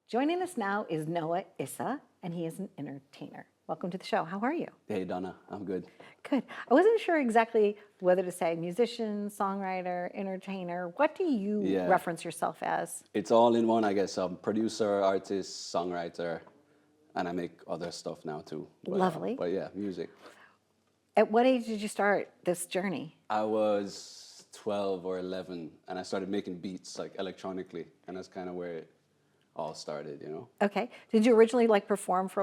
Joining us now is Noah Issa, and he is an entertainer. Welcome to the show. How are you? Hey, Donna, I'm good. Good. I wasn't sure exactly whether to say musician, songwriter, entertainer. What do you reference yourself as? It's all in one, I guess. I'm producer, artist, songwriter, and I make other stuff now too. Lovely. But yeah, music. At what age did you start this journey? I was 12 or 11, and I started making beats like electronically, and that's kind of where it all started, you know? Okay. Did you originally perform for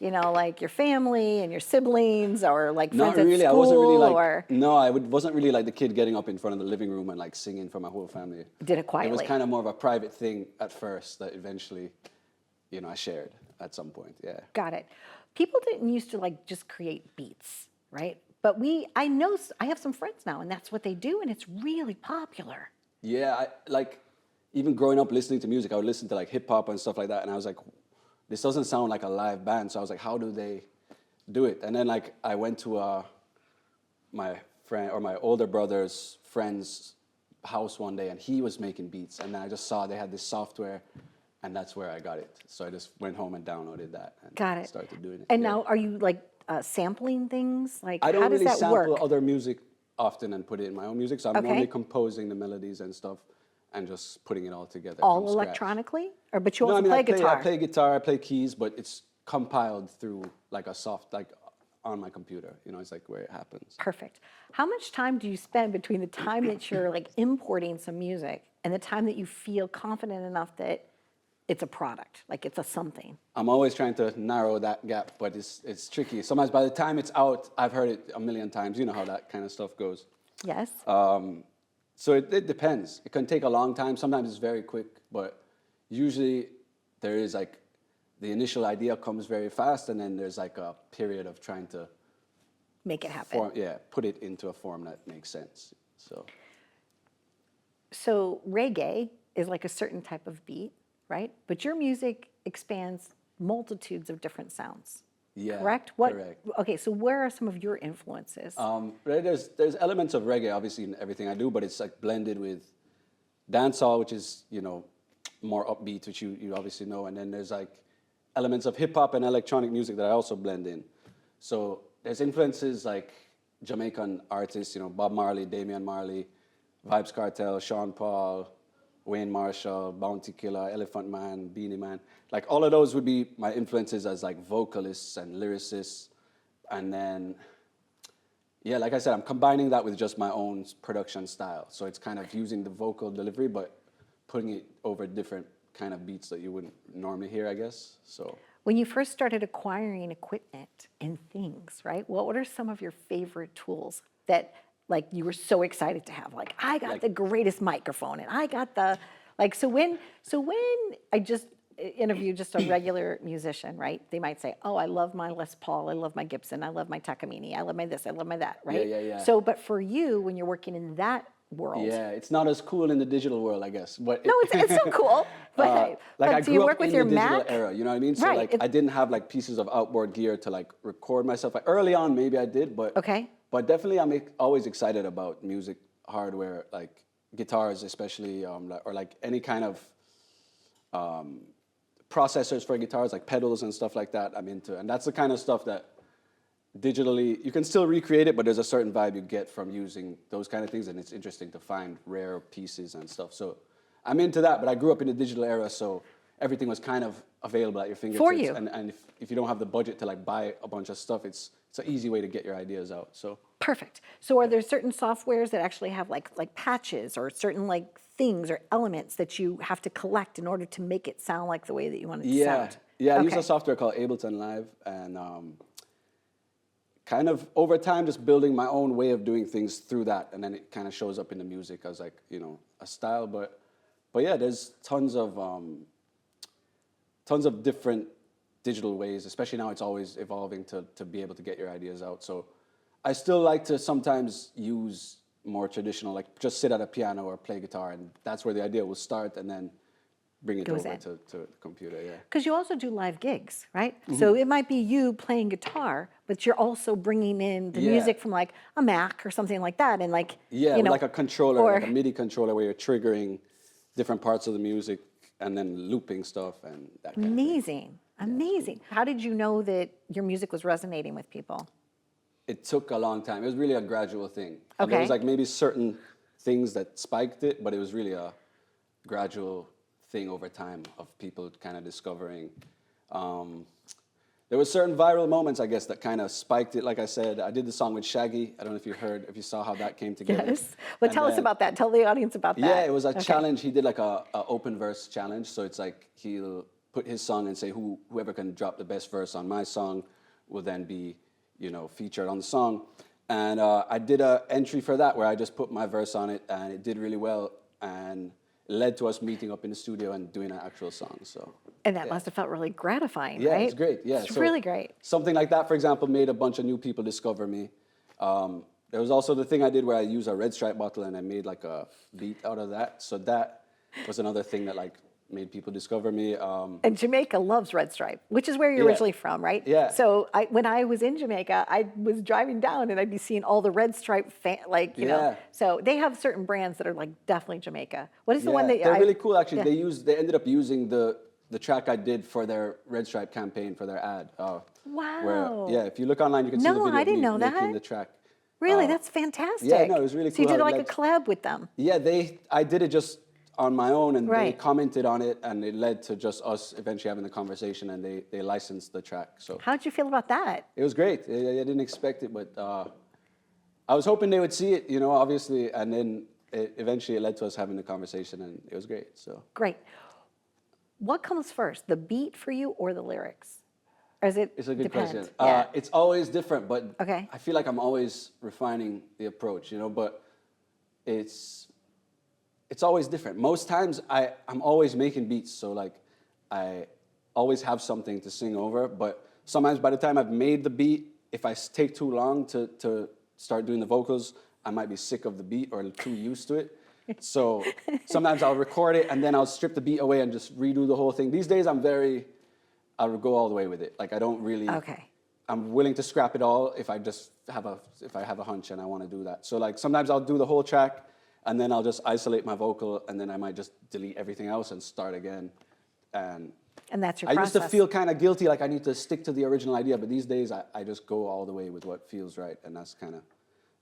your family and your siblings or friends Not at really. school? I wasn't really like, or no, wasn't really like the kid getting up in front of the living room and like singing for my whole family. did it quietly? It was kind of more of a private thing at first that eventually, I shared at some point, yeah. Got it. People didn't used to just create beats, right? But I have some friends now, and that's what they do, and it's really popular. Yeah, even growing up listening to music, I would listen to like hip hop and stuff like that, and I was like, this doesn't sound like a live band. So I was like, how do they do it? And then I went to my friend or my older brother's friend's house one day, and he was making beats, and then I just saw they had this software, and that's where I got it. So I just went home and downloaded that and Got it. started doing it. And now, are you sampling things? I how don't does really that sample work? other music often and put it in my own music. So I'm Okay. normally composing the melodies and stuff and just putting it all together. All from scratch. electronically, but you No, also I mean, play guitar. I play guitar, I play keys, but it's compiled through like a soft, on my computer. It's like where it happens. Perfect. How much time do you spend between the time that you're importing some music and the time that you feel confident enough that it's a product, it's a something? I'm always trying to narrow that gap, but it's tricky. Sometimes by the time it's out, I've heard it a million times. You know how that kind of stuff goes. Yes. So it depends. It can take a long time. Sometimes it's very quick, but usually there is the initial idea comes very fast, and then there's a period of trying to Make it happen. put it into a form that makes sense. So reggae is a certain type of beat, right? But your music expands multitudes of different sounds. Yeah, correct? correct. Okay, so where are some of your influences? There's elements of reggae obviously in everything I do, but it's blended with dancehall, which is more upbeat, which you obviously know, and then there's elements of hip hop and electronic music that I also blend in. So there's influences like Jamaican artists, Bob Marley, Damian Marley, Vybz Kartel, Sean Paul, Wayne Marshall, Bounty Killer, Elephant Man, Beanie Man. All of those would be my influences as vocalists and lyricists. And then, like I said, I'm combining that with just my own production style. So it's kind of using the vocal delivery, but putting it over different kind of beats that you wouldn't normally hear, I guess. So when you first started acquiring equipment and things, right? What are some of your favorite tools that you were so excited to have? I got the greatest microphone, and I got the so when I just interview just a regular musician, right? They might say, "Oh, I love my Les Paul, I love my Gibson, I love my Takamine, I love my this, I love my that," right? Yeah. So, but for you, when you're working in that world, it's not as cool in the digital world, I guess. But no, it's still cool. But I do you grew work up with in your the digital Mac? era, you know what I mean? So Right. I didn't have pieces of outboard gear to record myself. Early on, maybe I did, but Okay. But definitely, I'm always excited about music hardware, guitars, especially, or any kind of processors for guitars, pedals and stuff like that. I'm into, and that's the kind of stuff that digitally you can still recreate it, but there's a certain vibe you get from using those kind of things, and it's interesting to find rare pieces and stuff. So I'm into that, but I grew up in the digital era, so everything was kind of available at your fingertips. For you. And if you don't have the budget to buy a bunch of stuff, it's an easy way to get your ideas out. So Perfect. So are there certain softwares that actually have like patches or certain things or elements that you have to collect in order to make it sound like the way that you want it to sound? Yeah, I Okay. use a software called Ableton Live, and kind of over time just building my own way of doing things through that, and then it kind of shows up in the music as a style. But yeah, there's tons of different digital ways, especially now it's always evolving to be able to get your ideas out. So I still like to sometimes use more traditional, just sit at a piano or play guitar, and that's where the idea will start, and then bring it Goes over in. to the computer, yeah. Because you also do live gigs, right? So it might be you playing guitar, but you're also bringing in the Yeah. music from a Mac or something like that, and Yeah, with a controller, or- like a MIDI controller where you're triggering different parts of the music and then looping stuff and that kind of thing. Amazing, amazing. How did you know that your music was resonating with people? It took a long time. It was really a gradual thing. And there Okay. was like maybe certain things that spiked it, but it was really a gradual thing over time of people kind of discovering. There were certain viral moments, I guess, that kind of spiked it. Like I said, I did the song with Shaggy. I don't know if you heard, if you saw how that came together. Yes. Well, And tell us then- about that. Tell the audience about that. Yeah, it was a Okay. challenge. He did like a open verse challenge. So it's like he'll put his song and say whoever can drop the best verse on my song will then be, featured on the song. And I did an entry for that where I just put my verse on it, and it did really well. And it led to us meeting up in the studio and doing an actual song. So. And that must have felt really gratifying, Yeah, right? it's great. Yeah, It's so really great. Something like that, for example, made a bunch of new people discover me. There was also the thing I did where I used a Red Stripe bottle and I made like a beat out of that. So that was another thing that like made people discover me. And Jamaica loves Red Stripe, which is where you're Yeah. originally from, right? Yeah. So when I was in Jamaica, I was driving down and I'd be seeing all the Red Stripe, you know. Yeah. So they have certain brands that are like definitely Jamaica. What is the one that they're really cool actually. Yeah. They ended up using the track I did for their Red Stripe campaign for their ad. Wow. Where, if you look online, you can see the No, video I of didn't me know making that. the track. Really, that's fantastic. yeah, no, it was really So you cool did how it like a led- collab with them. Yeah, I did it just on my own, and they Right. commented on it, and it led to just us eventually having the conversation, and they licensed the track. So How did you feel about that? it was great. I didn't expect it, but I was hoping they would see it, obviously, and then eventually it led to us having the conversation, and it was great. So Great. What comes first, the beat for you or the lyrics? Or is it it's a good depend? question. Yeah. It's always different, but Okay. I feel like I'm always refining the approach, but it's always different. Most times I'm always making beats, so like I always have something to sing over, but sometimes by the time I've made the beat, if I take too long to start doing the vocals, I might be sick of the beat or too used to it. So sometimes I'll record it and then I'll strip the beat away and just redo the whole thing. These days I'll go all the way with it. Like I don't really Okay. I'm willing to scrap it all if I have a hunch and I want to do that. So like sometimes I'll do the whole track and then I'll just isolate my vocal and then I might just delete everything else and start again. And And that's your I process. used to feel kind of guilty, like I need to stick to the original idea, but these days I just go all the way with what feels right, and that's kind of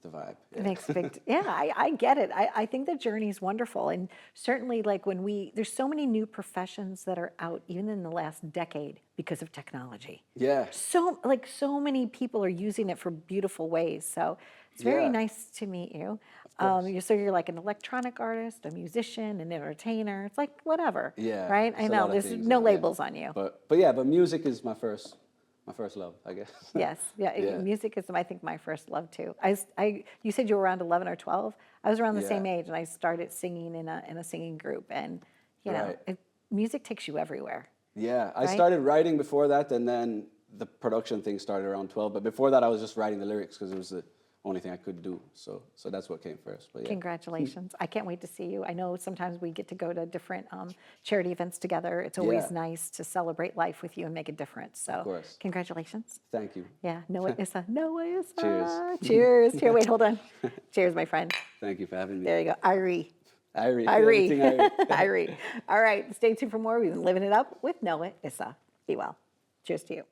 the vibe. It makes a big, yeah, I get it. I think the journey is wonderful. And certainly like there's so many new professions that are out even in the last decade because of technology. Yeah. So many people are using it for beautiful ways. So it's very Yeah. nice to meet you. course. You're like an electronic artist, a musician, an entertainer. It's like whatever. Yeah, Right? I it's a know lot of there's things, no yeah. labels on you. But music is my first love, I guess. Yes, yeah, Yeah. music is, I think, my first love too. You said you were around 11 or 12. I was around the same Yeah. age, and I started singing in a singing group, and Right. music takes you everywhere. Yeah, I Right? started writing before that, and then the production thing started around 12. But before that, I was just writing the lyrics because it was the only thing I could do. So that's what came first. But yeah. Congratulations! I can't wait to see you. I know sometimes we get to go to different charity events together. It's always Yeah. nice to celebrate life with you and make a difference. So, course. congratulations. Thank you. Yeah, Noah Issa. Noah Issa. Cheers. Cheers. Here, wait, hold on. Cheers, my friend. Thank you for having me. There you go. Irie. Irie. Irie. Everything Irie. Irie. All right, stay tuned for more. We've been living it up with Noah Issa. Be well. Cheers to you.